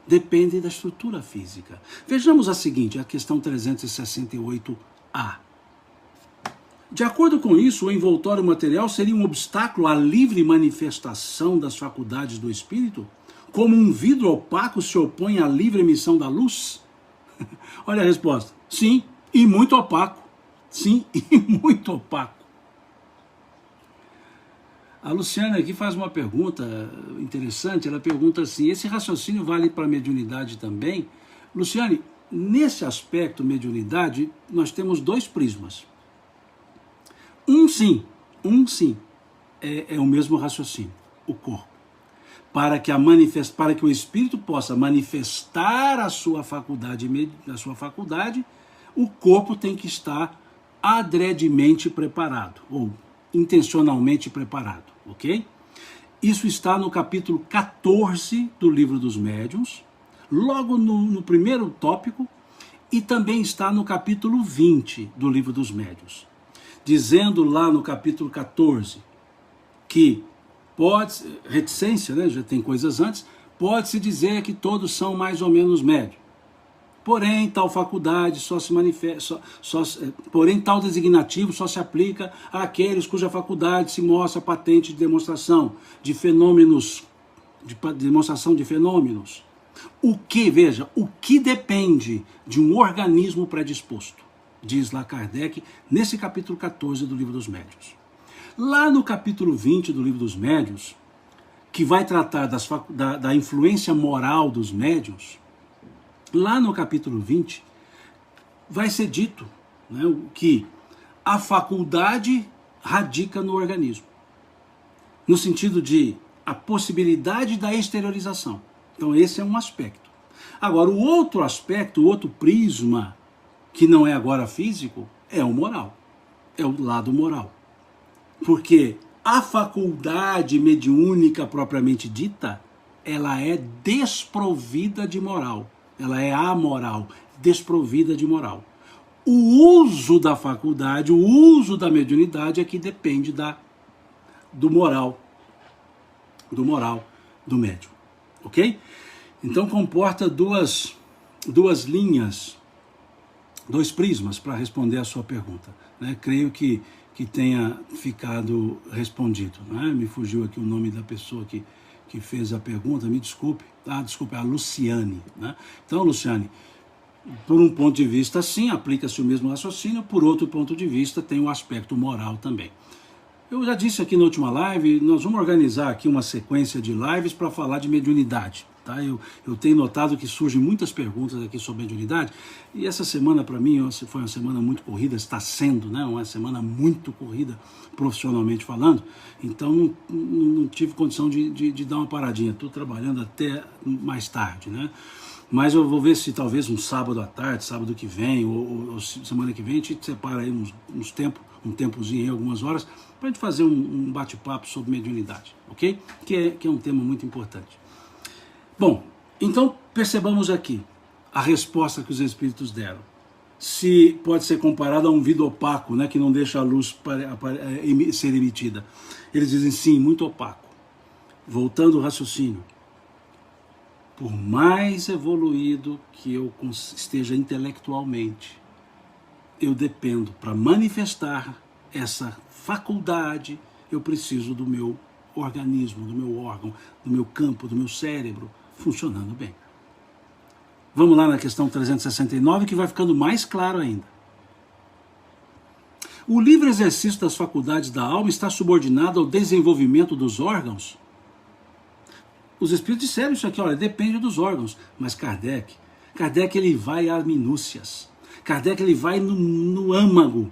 dependem da estrutura física. Vejamos a seguinte, a questão 368A. De acordo com isso, o envoltório material seria um obstáculo à livre manifestação das faculdades do espírito, como um vidro opaco se opõe à livre emissão da luz? Olha a resposta. Sim, e muito opaco. Sim, e muito opaco. A Luciana aqui faz uma pergunta interessante, ela pergunta assim, esse raciocínio vale para a mediunidade também? Luciane, nesse aspecto mediunidade, nós temos dois prismas. Um sim, é o mesmo raciocínio, o corpo. Para que o espírito possa manifestar a sua faculdade, o corpo tem que estar adredemente preparado, ou intencionalmente preparado, ok? Isso está no capítulo 14 do Livro dos Médiuns, logo no primeiro tópico, e também está no capítulo 20 do Livro dos Médiuns, dizendo lá no capítulo 14 que reticência, né, já tem coisas antes, pode-se dizer que todos são mais ou menos médios. Porém, tal faculdade só se manifesta, porém, tal designativo só se aplica àqueles cuja faculdade se mostra patente de demonstração de fenômenos, demonstração de fenômenos. O que depende de um organismo predisposto, diz lá Kardec, nesse capítulo 14 do Livro dos Médiuns. Lá no capítulo 20 do Livro dos Médiuns, que vai tratar da influência moral dos médiuns, lá no capítulo 20, vai ser dito, né, que a faculdade radica no organismo, no sentido de a possibilidade da exteriorização. Então esse é um aspecto. Agora, o outro aspecto, o outro prisma, que não é agora físico, é o moral, é o lado moral. Porque a faculdade mediúnica propriamente dita, ela é desprovida de moral, ela é amoral, desprovida de moral. O uso da faculdade, o uso da mediunidade é que depende do moral do médium, ok? Então comporta duas linhas, dois prismas para responder a sua pergunta, né? Creio que tenha ficado respondido, né? Me fugiu aqui o nome da pessoa que fez a pergunta, me desculpe, desculpe, a Luciane, né? Então, Luciane, por um ponto de vista, sim, aplica-se o mesmo raciocínio, por outro ponto de vista, tem um aspecto moral também. Eu já disse aqui na última live, nós vamos organizar aqui uma sequência de lives para falar de mediunidade. Tá? Eu tenho notado que surgem muitas perguntas aqui sobre mediunidade, e essa semana para mim foi uma semana muito corrida, está sendo, né, uma semana muito corrida profissionalmente falando, então não tive condição de dar uma paradinha, estou trabalhando até mais tarde, né? Mas eu vou ver se talvez um sábado à tarde, sábado que vem, ou semana que vem, a gente separa aí um tempozinho aí, algumas horas, para a gente fazer um bate-papo sobre mediunidade, ok? Que é um tema muito importante. Bom, então percebamos aqui a resposta que os espíritos deram. Se pode ser comparado a um vidro opaco, né, que não deixa a luz ser emitida. Eles dizem sim, muito opaco. Voltando ao raciocínio. Por mais evoluído que eu esteja intelectualmente, eu dependo, para manifestar essa faculdade, eu preciso do meu organismo, do meu órgão, do meu campo, do meu cérebro funcionando bem. Vamos lá na questão 369, que vai ficando mais claro ainda. O livre exercício das faculdades da alma está subordinado ao desenvolvimento dos órgãos? Os espíritos disseram isso aqui, olha, depende dos órgãos. Mas Kardec ele vai a minúcias. Kardec ele vai no âmago.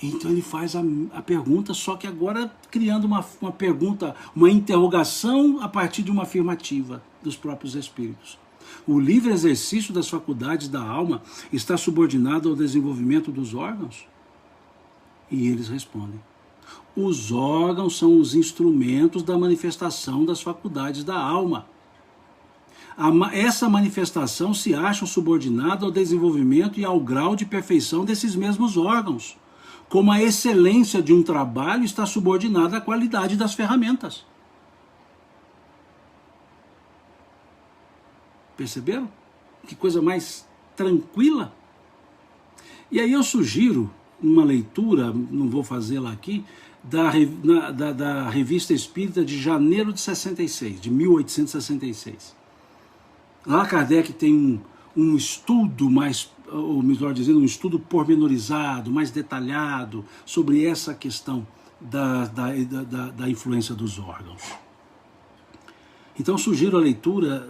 Então ele faz a pergunta, só que agora criando uma pergunta, uma interrogação a partir de uma afirmativa dos próprios espíritos. O livre exercício das faculdades da alma está subordinado ao desenvolvimento dos órgãos? E eles respondem. Os órgãos são os instrumentos da manifestação das faculdades da alma. Essa manifestação se acha subordinada ao desenvolvimento e ao grau de perfeição desses mesmos órgãos, como a excelência de um trabalho está subordinada à qualidade das ferramentas. Perceberam? Que coisa mais tranquila? E aí eu sugiro uma leitura, não vou fazê-la aqui, da Revista Espírita de janeiro de 66, de 1866. Lá Kardec tem um estudo mais, ou melhor dizendo, um estudo pormenorizado, mais detalhado sobre essa questão da influência dos órgãos. Então sugiro a leitura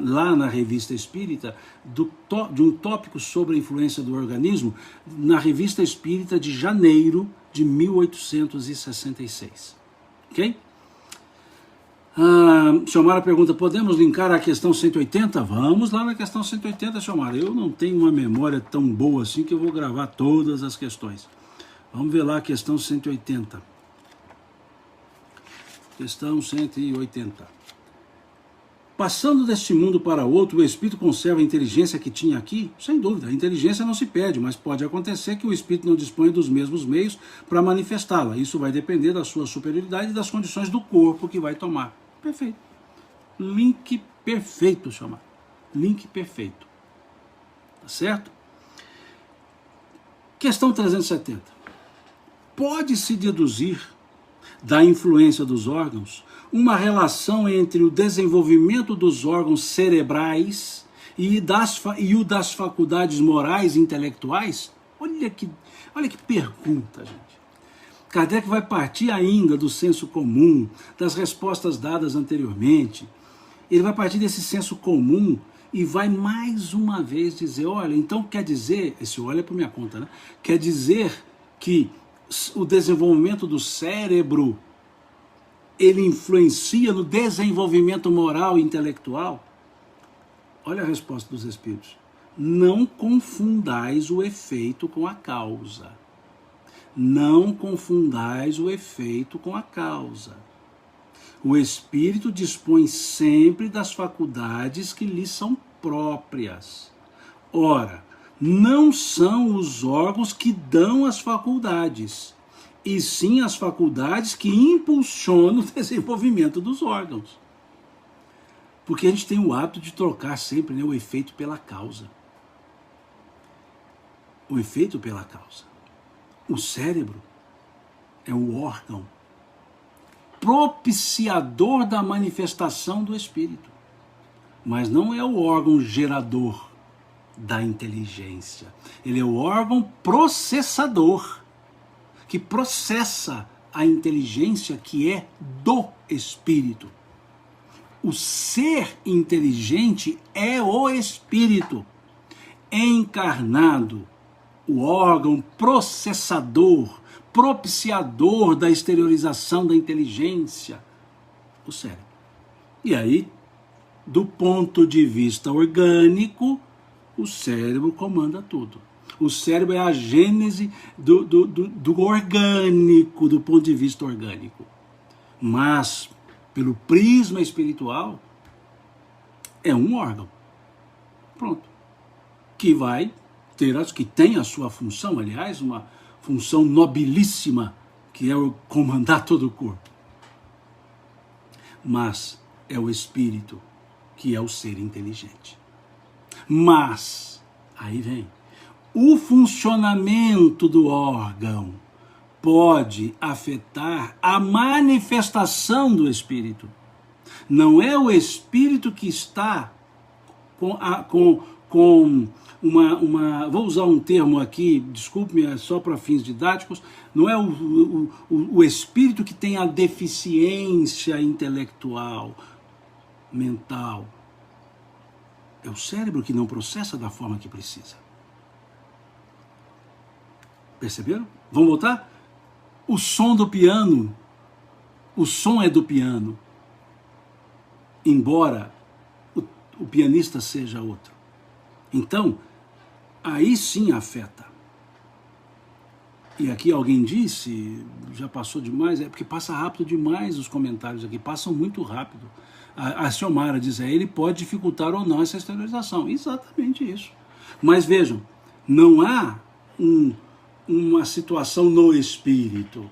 lá na Revista Espírita de um tópico sobre a influência do organismo na Revista Espírita de janeiro de 1866. Ok? Xiomara pergunta, podemos linkar a questão 180? Vamos lá na questão 180, Xiomara. Eu não tenho uma memória tão boa assim que eu vou gravar todas as questões. Vamos ver lá a questão 180. Questão 180. Passando deste mundo para outro, o espírito conserva a inteligência que tinha aqui? Sem dúvida, a inteligência não se perde, mas pode acontecer que o espírito não disponha dos mesmos meios para manifestá-la. Isso vai depender da sua superioridade e das condições do corpo que vai tomar. Perfeito. Link perfeito, chamado. Link perfeito. Tá certo? Questão 370. Pode-se deduzir da influência dos órgãos uma relação entre o desenvolvimento dos órgãos cerebrais e o das faculdades morais e intelectuais? Olha que pergunta, gente. Kardec vai partir ainda do senso comum, das respostas dadas anteriormente. Ele vai partir desse senso comum e vai mais uma vez dizer, olha, então quer dizer, esse olha é por minha conta, né? Quer dizer que o desenvolvimento do cérebro, ele influencia no desenvolvimento moral e intelectual? Olha a resposta dos Espíritos. Não confundais o efeito com a causa. Não confundais o efeito com a causa. O Espírito dispõe sempre das faculdades que lhe são próprias. Ora, não são os órgãos que dão as faculdades, e sim as faculdades que impulsionam o desenvolvimento dos órgãos. Porque a gente tem o hábito de trocar sempre, né, o efeito pela causa. O efeito pela causa. O cérebro é o órgão propiciador da manifestação do espírito, mas não é o órgão gerador da inteligência. Ele é o órgão processador, que processa a inteligência que é do espírito. O ser inteligente é o espírito encarnado, o órgão processador, propiciador da exteriorização da inteligência, o cérebro. E aí, do ponto de vista orgânico, o cérebro comanda tudo. O cérebro é a gênese do orgânico, do ponto de vista orgânico. Mas, pelo prisma espiritual, é um órgão. Pronto. Que vai ter, que tem a sua função, aliás, uma função nobilíssima, que é o comandar todo o corpo. Mas é o espírito que é o ser inteligente. Mas, aí vem, o funcionamento do órgão pode afetar a manifestação do espírito. Não é o espírito que está com uma, vou usar um termo aqui, desculpe-me, é só para fins didáticos, não é o espírito que tem a deficiência intelectual, mental. É o cérebro que não processa da forma que precisa. Perceberam? Vamos voltar? O som do piano, o som é do piano, embora o pianista seja outro. Então, aí sim afeta. E aqui alguém disse, já passou demais, é porque passa rápido demais os comentários aqui, passam muito rápido. A Xiomara diz, ele pode dificultar ou não essa exteriorização. Exatamente isso. Mas vejam, não há uma situação no espírito.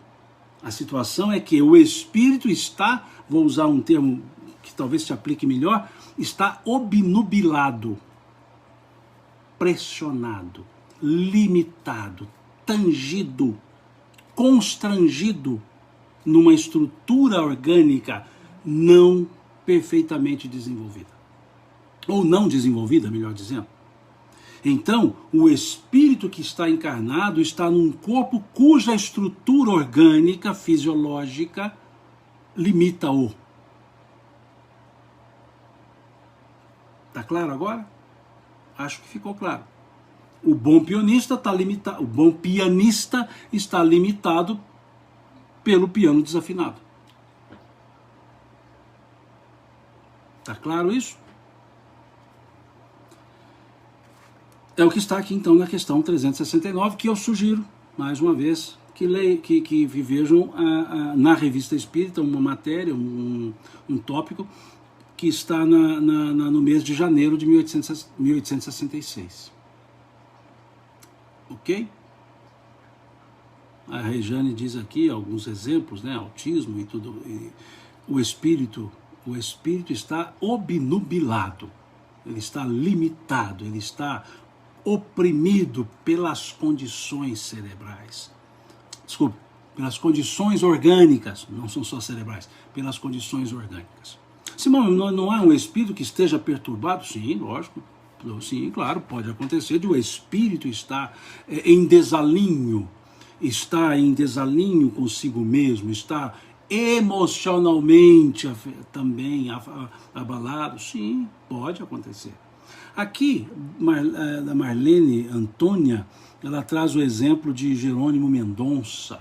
A situação é que o espírito está, vou usar um termo que talvez se aplique melhor, está obnubilado, pressionado, limitado, tangido, constrangido numa estrutura orgânica não perfeitamente desenvolvida. Ou não desenvolvida, melhor dizendo. Então, o espírito que está encarnado está num corpo cuja estrutura orgânica, fisiológica, limita-o. Tá claro agora? Acho que ficou claro. O bom pianista está limitado pelo piano desafinado. Tá claro isso? É o que está aqui então na questão 369, que eu sugiro, mais uma vez, que vejam na Revista Espírita uma matéria, um tópico, que está no mês de janeiro de 1866. Ok? A Rejane diz aqui alguns exemplos, né? Autismo e tudo. E o espírito está obnubilado, ele está limitado, ele está oprimido pelas condições cerebrais. Desculpe, pelas condições orgânicas, não são só cerebrais, pelas condições orgânicas. Simão, não há um espírito que esteja perturbado? Sim, lógico. Sim, claro, pode acontecer de o espírito estar em desalinho consigo mesmo, está emocionalmente também abalado. Sim, pode acontecer. Aqui, da Marlene Antônia, ela traz o exemplo de Jerônimo Mendonça,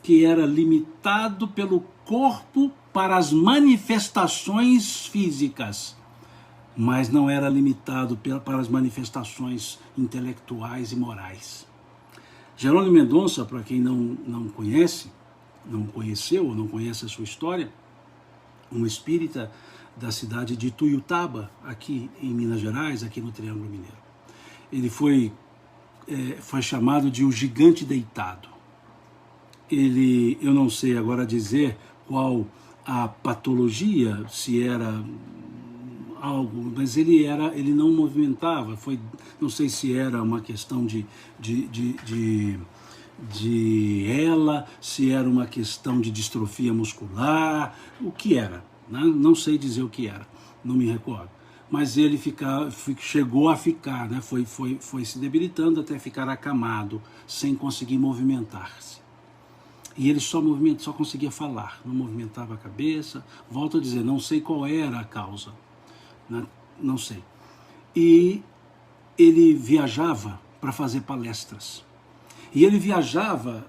que era limitado pelo corpo para as manifestações físicas, mas não era limitado para as manifestações intelectuais e morais. Jerônimo Mendonça, para quem não conhece, não conheceu ou não conhece a sua história, um espírita da cidade de Ituiutaba, aqui em Minas Gerais, aqui no Triângulo Mineiro. Ele foi chamado de o gigante deitado. Eu não sei agora dizer qual a patologia, se era algo, mas ele não movimentava, não sei se era uma questão de ela, se era uma questão de distrofia muscular, o que era, né? Não sei dizer o que era, não me recordo. Mas ele chegou a ficar, né? foi se debilitando até ficar acamado, sem conseguir movimentar-se. E ele só conseguia falar, não movimentava a cabeça. Volto a dizer, não sei qual era a causa, né? Não sei. E ele viajava para fazer palestras. E ele viajava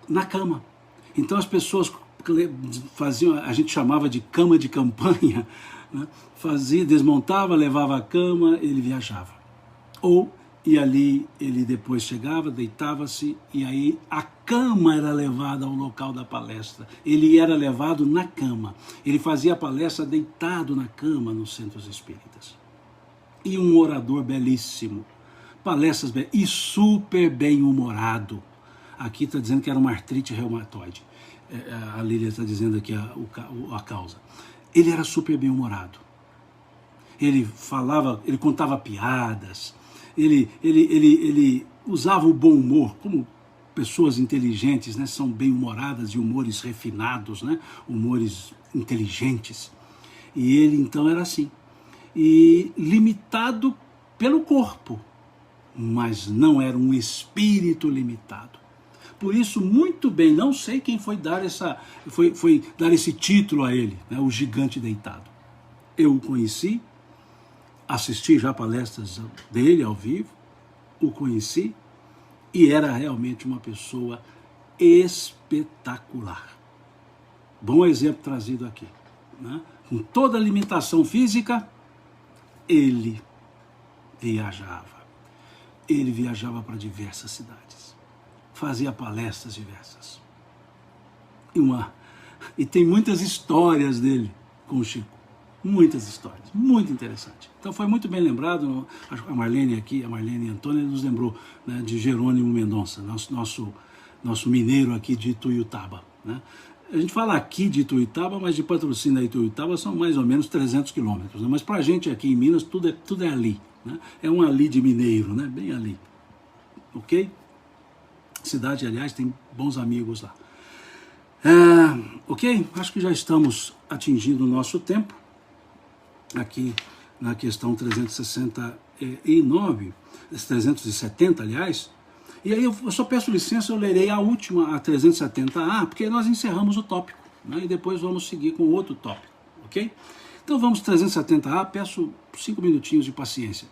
na cama. Então as pessoas faziam, a gente chamava de cama de campanha, né? Desmontava, levava a cama, ele viajava. E ali ele depois chegava, deitava-se, e aí a cama era levada ao local da palestra. Ele era levado na cama. Ele fazia a palestra deitado na cama nos centros espíritas. E um orador belíssimo. Palestras e super bem-humorado. Aqui está dizendo que era uma artrite reumatoide. A Lília está dizendo aqui a causa. Ele era super bem-humorado. Ele falava, ele contava piadas, ele usava o bom humor, como pessoas inteligentes, né, são bem-humoradas e humores refinados, né, humores inteligentes. E ele então era assim. E limitado pelo corpo, mas não era um espírito limitado. Por isso, muito bem, não sei quem foi dar esse título a ele, né, o gigante deitado. Eu o conheci, assisti já palestras dele ao vivo, o conheci, e era realmente uma pessoa espetacular. Bom exemplo trazido aqui, né? Com toda a limitação física, ele viajava. Ele viajava para diversas cidades, fazia palestras diversas. E tem muitas histórias dele com o Chico. Muitas histórias, muito interessante. Então foi muito bem lembrado, a Marlene Antônia nos lembrou, né, de Jerônimo Mendonça, nosso mineiro aqui de Ituiutaba, né? A gente fala aqui de Ituiutaba, mas de Patrocínio a Ituiutaba são mais ou menos 300 quilômetros, né? Mas pra gente aqui em Minas tudo é ali, né? É um ali de mineiro, né? Bem ali, ok? Cidade, aliás, tem bons amigos lá. Ok? Acho que já estamos atingindo o nosso tempo aqui na questão 369, 370, aliás. E aí eu só peço licença, eu lerei a última, a 370A, porque nós encerramos o tópico, né? E depois vamos seguir com outro tópico, ok? Então vamos 370A, peço 5 minutinhos de paciência,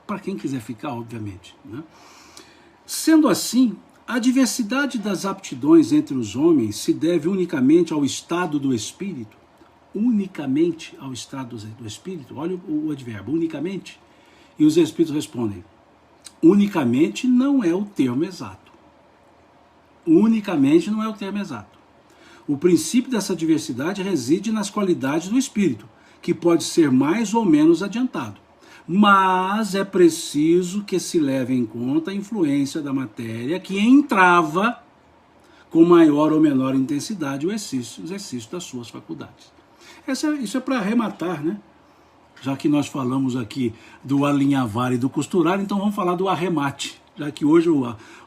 para quem quiser ficar, obviamente, né? Sendo assim, a diversidade das aptidões entre os homens se deve unicamente ao estado do espírito, unicamente ao estado do espírito, olha o advérbio, unicamente, e os espíritos respondem, unicamente não é o termo exato. Unicamente não é o termo exato. O princípio dessa diversidade reside nas qualidades do espírito, que pode ser mais ou menos adiantado. Mas é preciso que se leve em conta a influência da matéria que entrava com maior ou menor intensidade o exercício das suas faculdades. Isso é para arrematar, né? Já que nós falamos aqui do alinhavar e do costurar, então vamos falar do arremate, já que hoje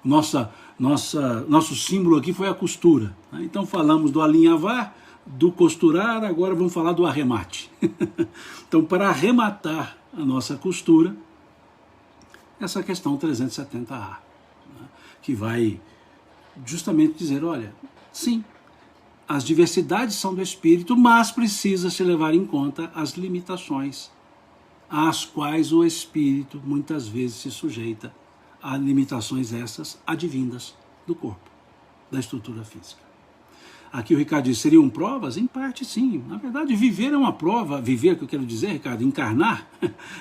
nosso símbolo aqui foi a costura, né? Então falamos do alinhavar, do costurar, agora vamos falar do arremate. Então, para arrematar a nossa costura, essa questão 370A, né? Que vai justamente dizer, olha, sim, as diversidades são do espírito, mas precisa se levar em conta as limitações às quais o espírito muitas vezes se sujeita a limitações essas advindas do corpo, da estrutura física. Aqui o Ricardo diz, seriam provas? Em parte sim. Na verdade, viver é uma prova. Viver, que eu quero dizer, Ricardo, encarnar,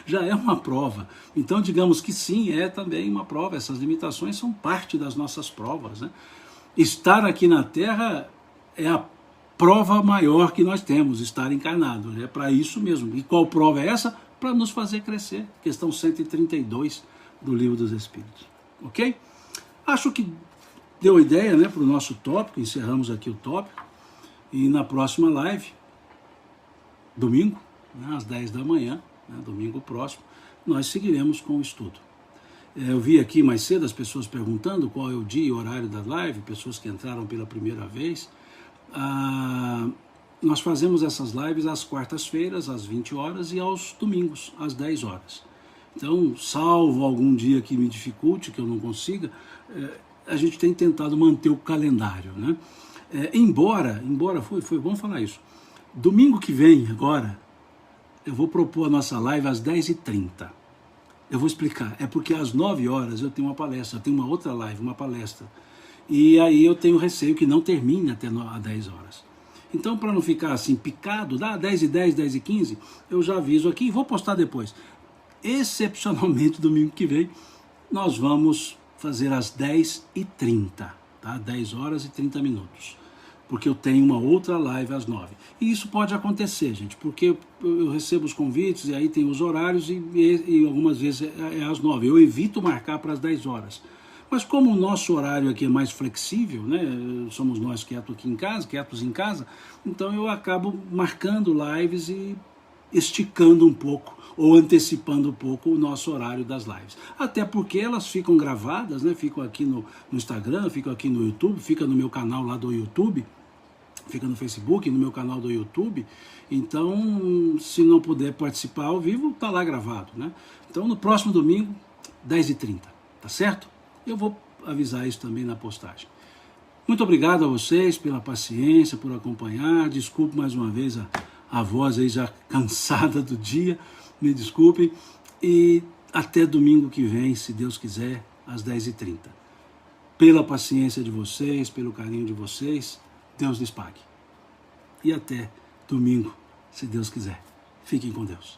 já é uma prova. Então, digamos que sim, é também uma prova. Essas limitações são parte das nossas provas, né? Estar aqui na Terra é a prova maior que nós temos, estar encarnado. É para isso mesmo. E qual prova é essa? Para nos fazer crescer. Questão 132 do Livro dos Espíritos. Ok? Acho que deu ideia, né, para o nosso tópico, encerramos aqui o tópico, e na próxima live, domingo, né, às 10 da manhã, né, domingo próximo, nós seguiremos com o estudo. Eu vi aqui mais cedo as pessoas perguntando qual é o dia e o horário da live, pessoas que entraram pela primeira vez. Nós fazemos essas lives às quartas-feiras, às 20 horas, e aos domingos, às 10 horas. Então, salvo algum dia que me dificulte, que eu não consiga, a gente tem tentado manter o calendário, né? Embora foi bom falar isso. Domingo que vem, agora, eu vou propor a nossa live às 10h30. Eu vou explicar. É porque às 9 horas eu tenho uma palestra, eu tenho uma outra live, uma palestra. E aí eu tenho receio que não termine até às 10 horas. Então, para não ficar assim picado, dá 10h10, 10h15, eu já aviso aqui e vou postar depois. Excepcionalmente, domingo que vem, nós vamos fazer às 10h30, tá? 10 horas e 30 minutos, porque eu tenho uma outra live às 9. E isso pode acontecer, gente, porque eu recebo os convites e aí tem os horários e algumas vezes é às 9. Eu evito marcar para as 10 horas. Mas como o nosso horário aqui é mais flexível, né? Somos nós quietos em casa, então eu acabo marcando lives e esticando um pouco ou antecipando um pouco o nosso horário das lives. Até porque elas ficam gravadas, né? Ficam aqui no Instagram, ficam aqui no YouTube, fica no meu canal lá do YouTube, fica no Facebook, no meu canal do YouTube. Então, se não puder participar ao vivo, tá lá gravado, né? Então, no próximo domingo, 10h30, tá certo? Eu vou avisar isso também na postagem. Muito obrigado a vocês pela paciência, por acompanhar. Desculpe mais uma vez a voz aí já cansada do dia, me desculpem, e até domingo que vem, se Deus quiser, às 10h30. Pela paciência de vocês, pelo carinho de vocês, Deus lhes pague. E até domingo, se Deus quiser. Fiquem com Deus.